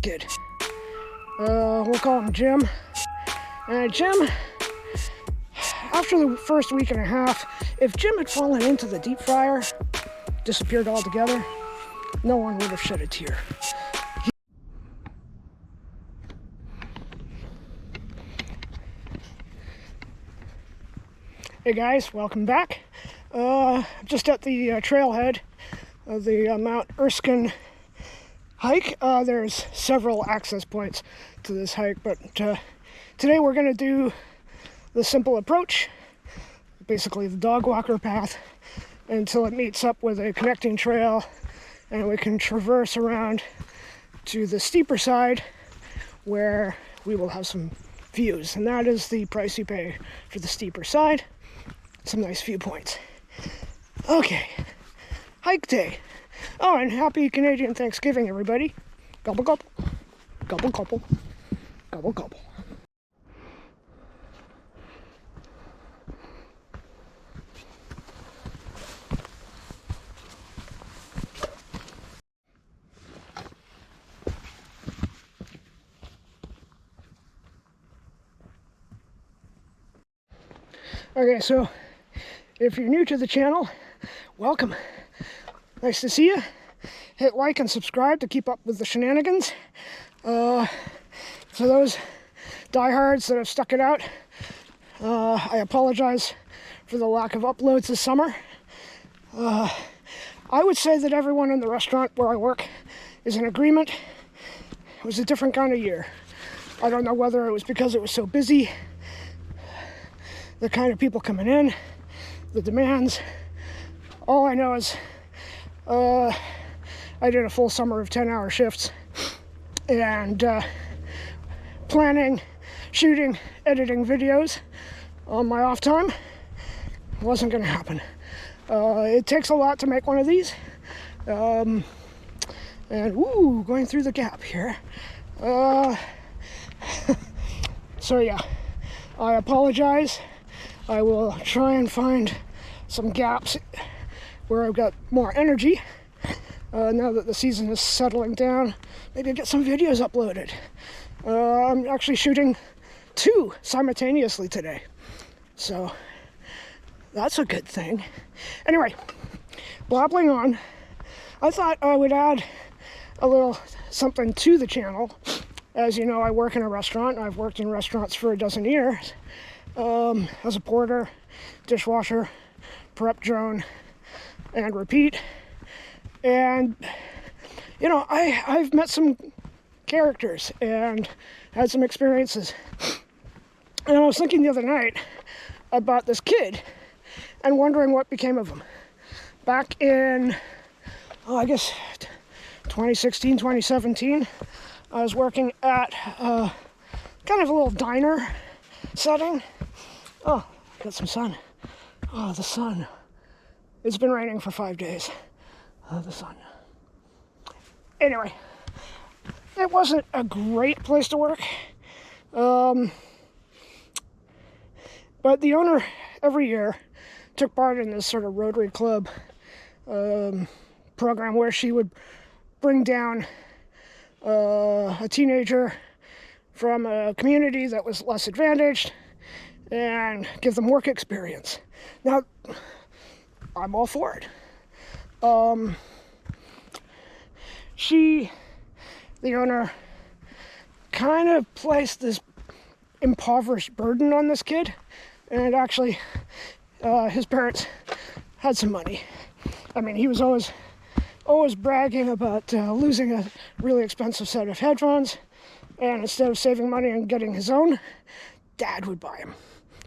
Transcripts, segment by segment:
kid. We'll call him Jim. And Jim, after the first week and a half, if Jim had fallen into the deep fryer, disappeared altogether, no one would have shed a tear. Hey guys, welcome back. Just at the trailhead of the Mount Erskine hike. There's several access points to this hike, but today we're going to do the simple approach, basically the dog walker path, until it meets up with a connecting trail and we can traverse around to the steeper side where we will have some views, and that is the price you pay for the steeper side. Some nice viewpoints. Okay, hike day. Oh, and happy Canadian Thanksgiving, everybody. Gobble, gobble. Gobble, gobble. Gobble, gobble. Okay, so if you're new to the channel, welcome. Nice to see you. Hit like and subscribe to keep up with the shenanigans. For those diehards that have stuck it out, I apologize for the lack of uploads this summer. I would say that everyone in the restaurant where I work is in agreement. It was a different kind of year. I don't know whether it was because it was so busy, the kind of people coming in, the demands. All I know is I did a full summer of 10-hour shifts, and planning, shooting, editing videos on my off time wasn't going to happen. It takes a lot to make one of these, and woo, going through the gap here. So yeah, I apologize. I will try and find some gaps where I've got more energy. Now that the season is settling down, maybe get some videos uploaded. I'm actually shooting 2 simultaneously today, so that's a good thing. Anyway, blabbling on, I thought I would add a little something to the channel. As you know, I work in a restaurant. I've worked in restaurants for a dozen years. As a porter, dishwasher, prep drone, and repeat. And, you know, I've met some characters and had some experiences. And I was thinking the other night about this kid and wondering what became of him. Back in, I guess, 2016, 2017, I was working at kind of a little diner setting. Oh, got some sun. Oh, the sun. It's been raining for 5 days. The sun. Anyway, it wasn't a great place to work. But the owner every year took part in this sort of Rotary Club program where she would bring down a teenager from a community that was less advantaged and give them work experience. Now, I'm all for it. The owner, kind of placed this impoverished burden on this kid, and actually, his parents had some money. I mean, he was always bragging about losing a really expensive set of headphones, and instead of saving money and getting his own, Dad would buy him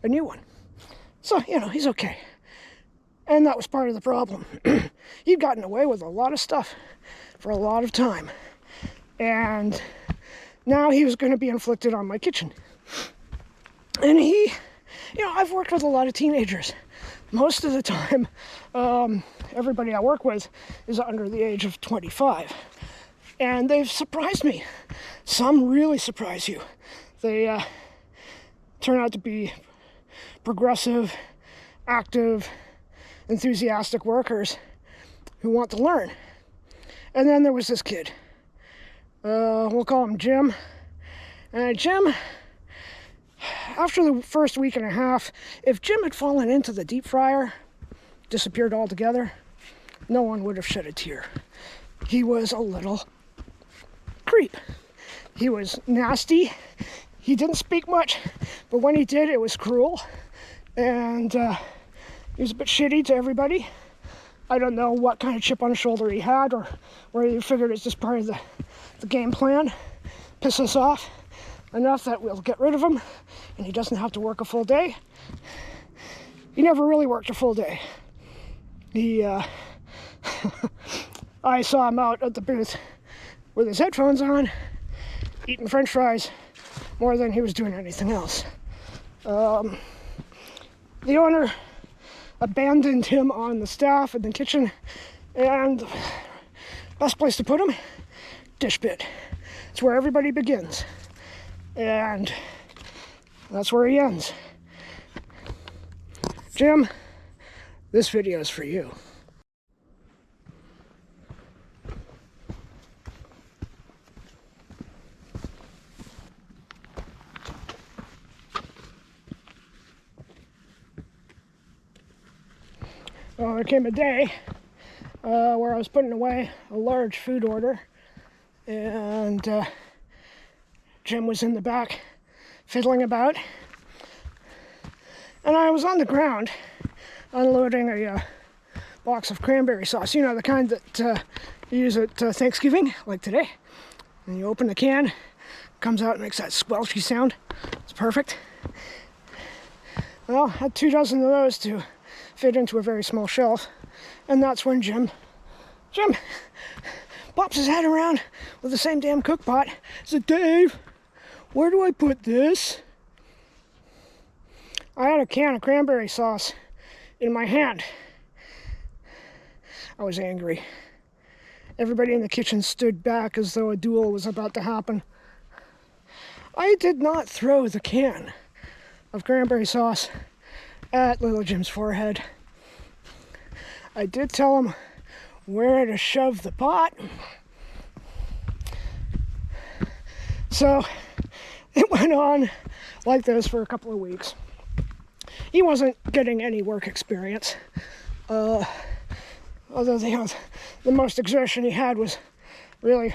a new one. So, you know, he's okay. And that was part of the problem. He'd gotten away with a lot of stuff for a lot of time. And now he was going to be inflicted on my kitchen. And you know, I've worked with a lot of teenagers. Most of the time, everybody I work with is under the age of 25. And they've surprised me. Some really surprise you. They turn out to be progressive, active, enthusiastic workers who want to learn. And then there was this kid. We'll call him Jim. And Jim, after the first week and a half, if Jim had fallen into the deep fryer, disappeared altogether, no one would have shed a tear. He was a little creep. He was nasty. He didn't speak much, but when he did, it was cruel. And he was a bit shitty to everybody. I don't know what kind of chip on his shoulder he had, or where he figured it's just part of the game plan. Piss us off enough that we'll get rid of him, and he doesn't have to work a full day. He never really worked a full day. I saw him out at the booth with his headphones on, eating French fries more than he was doing anything else. The owner abandoned him on the staff in the kitchen, and best place to put him, Dishpit. It's where everybody begins, and that's where he ends. Jim, this video is for you. Well, there came a day where I was putting away a large food order, and Jim was in the back fiddling about, and I was on the ground unloading a box of cranberry sauce. You know, the kind that you use at Thanksgiving, like today. And you open the can, comes out and makes that squelchy sound. It's perfect. Well, I had 2 dozen of those to fit into a very small shelf, and that's when Jim pops his head around with the same damn cook pot. Said, "Dave, where do I put this?" I had a can of cranberry sauce in my hand. I was angry. Everybody in the kitchen stood back as though a duel was about to happen. I did not throw the can of cranberry sauce at little Jim's forehead. I did tell him where to shove the pot. So it went on like this for a couple of weeks. He wasn't getting any work experience. Although the most exertion he had was really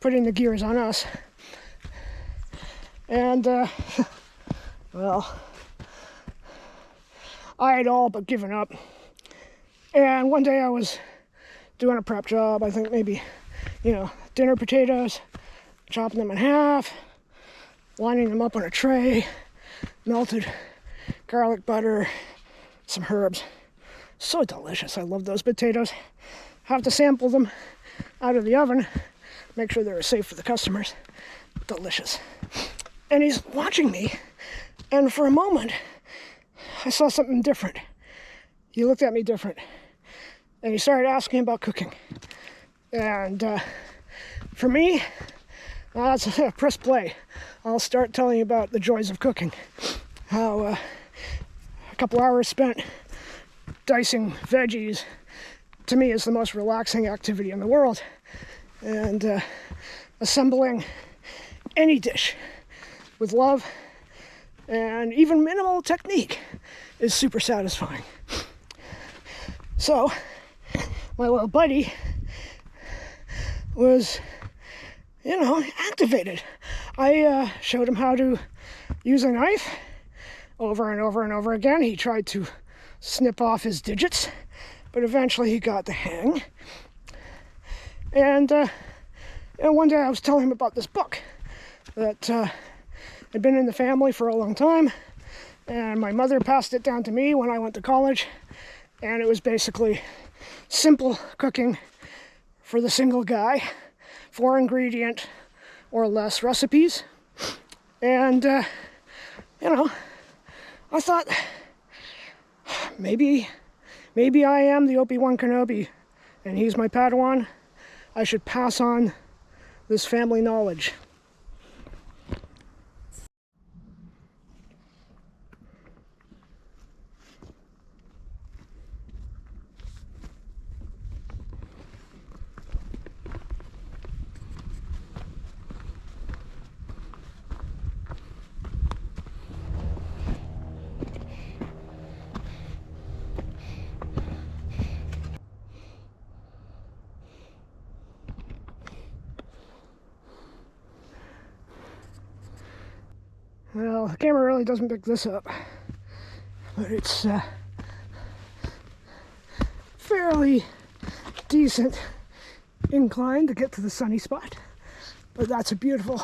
putting the gears on us. And, well, I had all but given up. And one day I was doing a prep job, I think maybe, dinner potatoes, chopping them in half, lining them up on a tray, melted garlic butter, some herbs. So delicious. I love those potatoes. Have to sample them out of the oven, make sure they're safe for the customers. Delicious. And he's watching me, and for a moment, I saw something different. He looked at me different, and he started asking about cooking. And for me, that's press play. I'll start telling you about the joys of cooking. How a couple hours spent dicing veggies, to me, is the most relaxing activity in the world. And assembling any dish with love and even minimal technique is super satisfying. So my little buddy was, activated. I showed him how to use a knife over and over and over again. He tried to snip off his digits, but eventually he got the hang. And one day I was telling him about this book that had been in the family for a long time, and my mother passed it down to me when I went to college, and it was basically simple cooking for the single guy, 4 ingredient or less recipes. And I thought maybe I am the Obi-Wan Kenobi and he's my Padawan. I should pass on this family knowledge. Well, the camera really doesn't pick this up, but it's fairly decent incline to get to the sunny spot. But that's a beautiful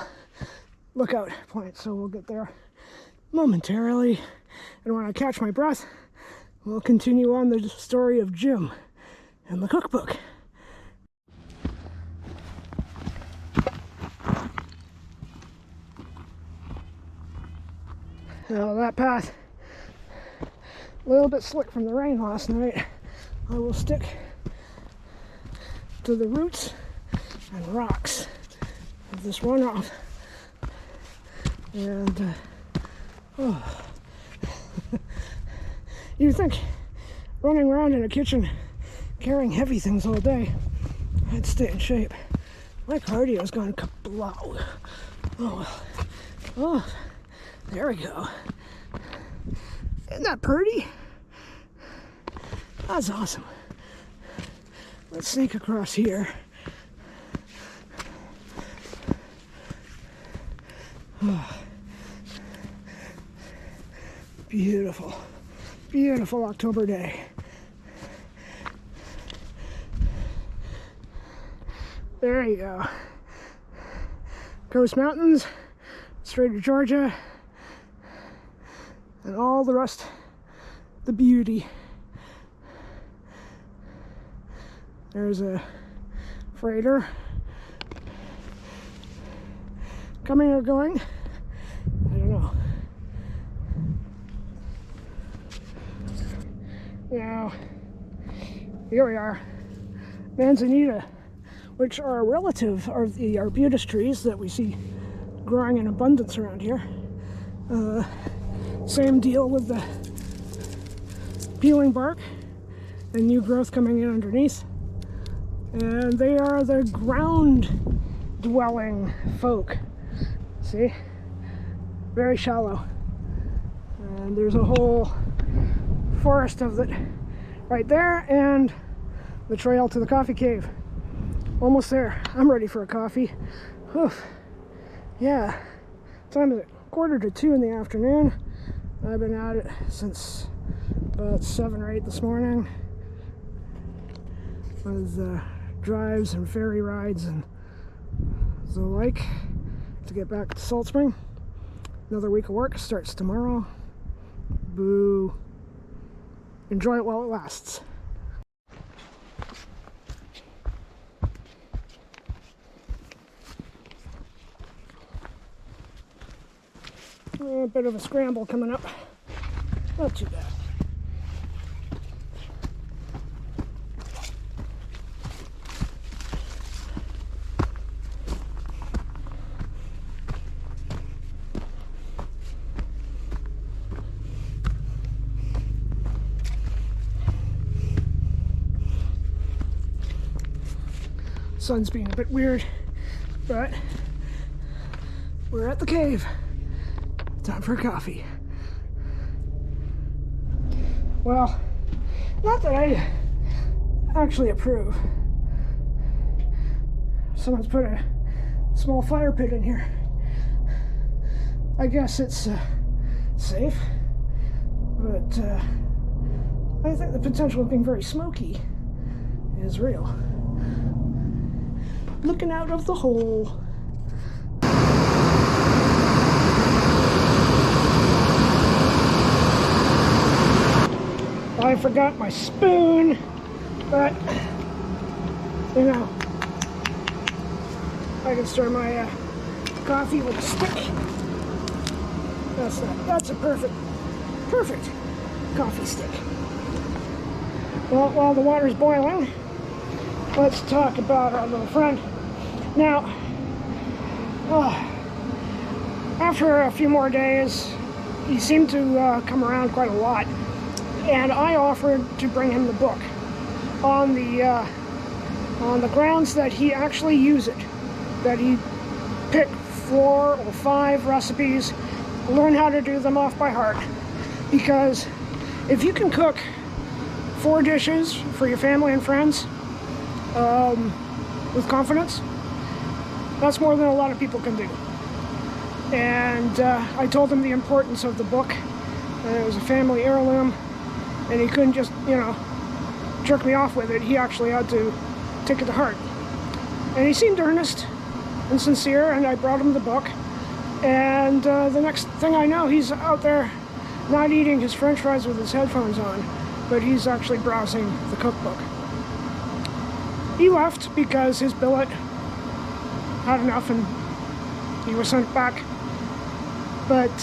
lookout point, so we'll get there momentarily. And when I catch my breath, we'll continue on the story of Jim and the cookbook. Now that path, a little bit slick from the rain last night, I will stick to the roots and rocks of this runoff. And you'd think running around in a kitchen carrying heavy things all day, I'd stay in shape. My cardio's gone kablow. Oh, there we go. Isn't that pretty? That's awesome. Let's sneak across here. Oh. Beautiful, beautiful October day. There you go. Coast Mountains, straight to Georgia, and all the rest, the beauty. There's a freighter coming or going. I don't know. Now, here we are, manzanita, which are a relative of the arbutus trees that we see growing in abundance around here. Same deal with the peeling bark and new growth coming in underneath. And they are the ground-dwelling folk. See? Very shallow. And there's a whole forest of it right there, and the trail to the coffee cave. Almost there. I'm ready for a coffee. Oof. Yeah. Time is it? 1:45 in the afternoon. I've been at it since about 7 or 8 this morning with drives and ferry rides and the like to get back to Salt Spring. Another week of work starts tomorrow. Boo. Enjoy it while it lasts. A bit of a scramble coming up. Not too bad. Sun's being a bit weird, but we're at the cave. Time for a coffee. Well, not that I actually approve. Someone's put a small fire pit in here. I guess it's safe, but I think the potential of being very smoky is real. Looking out of the hole. I forgot my spoon, but you know, I can stir my coffee with a stick. That's a perfect coffee stick. Well, while the water's boiling, let's talk about our little friend. Now, after a few more days, he seemed to come around quite a lot, and I offered to bring him the book on the grounds that he actually use it, that he pick 4 or 5 recipes, learn how to do them off by heart, because if you can cook 4 dishes for your family and friends with confidence, that's more than a lot of people can do. And I told him the importance of the book. It was a family heirloom, and he couldn't just, jerk me off with it. He actually had to take it to heart. And he seemed earnest and sincere, and I brought him the book. And the next thing I know, he's out there not eating his french fries with his headphones on, but he's actually browsing the cookbook. He left because his billet had enough and he was sent back. But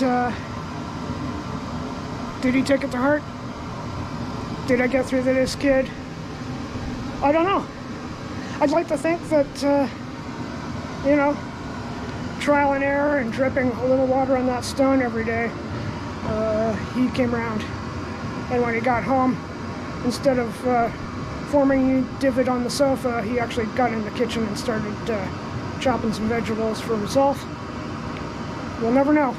did he take it to heart? Did I get through to this kid? I don't know. I'd like to think that, trial and error and dripping a little water on that stone every day, he came around. And when he got home, instead of forming a divot on the sofa, he actually got in the kitchen and started chopping some vegetables for himself. We'll never know.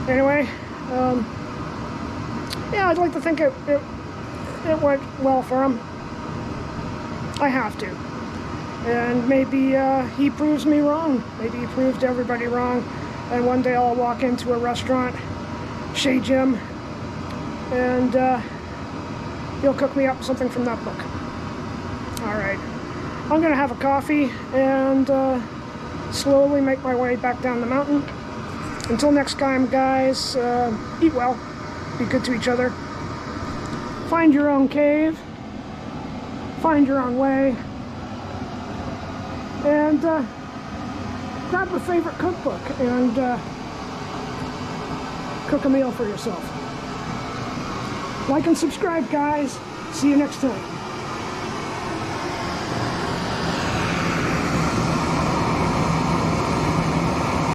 Anyway, yeah, I'd like to think it went well for him. I have to. And maybe he proves me wrong. Maybe he proved everybody wrong. And one day I'll walk into a restaurant, Chez Jim, and he'll cook me up something from that book. All right. I'm going to have a coffee and slowly make my way back down the mountain. Until next time, guys, eat well, be good to each other, find your own cave, find your own way, and grab a favorite cookbook and cook a meal for yourself. Like and subscribe, guys. See you next time.